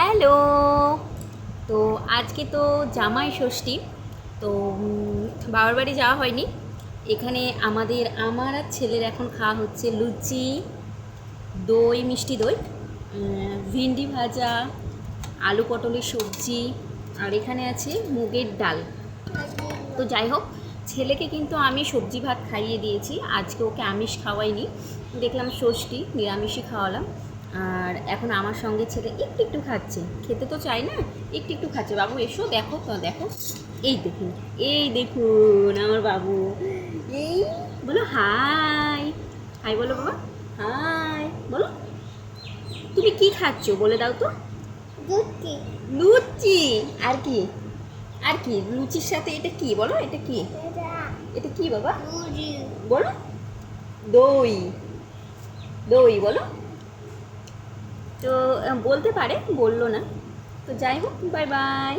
Hello. তো আজকে তো জামাই ষষ্ঠী। তো বাবার বাড়ি যাওয়া হয়নি। এখানে আমার আর ছেলের এখন খাওয়া হচ্ছে লুচি, দই, মিষ্টি দই, ভিন্ডি ভাজা, আলু পটলের সবজি, আর এখানে আছে মুগের ডাল। তো যাই হোক, ছেলেকে কিন্তু আমি সবজি ভাত খাইয়ে দিয়েছি, আজকে ওকে আমিষ খাওয়াইনি। দেখলাম ষষ্ঠী, নিরামিষই খাওয়ালাম। আর এখন আমার সঙ্গে ছেলে একটু একটু খাচ্ছে, খেতে তো চাই না, একটু একটু খাচ্ছে। বাবু এসো, দেখো তো, দেখো, এই দেখুন, এই দেখুন আমার বাবু। এই বলো হাই, হাই বলো বাবা, হাই বলো। তুমি কি খাচ্ছো বলে দাও তো। লুচি। লুচি? আর কি? আর কি লুচির সাথে এটা কি বলো, এটা কি? এটা কি বাবা লুচি। বলো? দই, দই বলো। তো বলতে পারে, বললো না। তো যাই হোক, বাই বাই।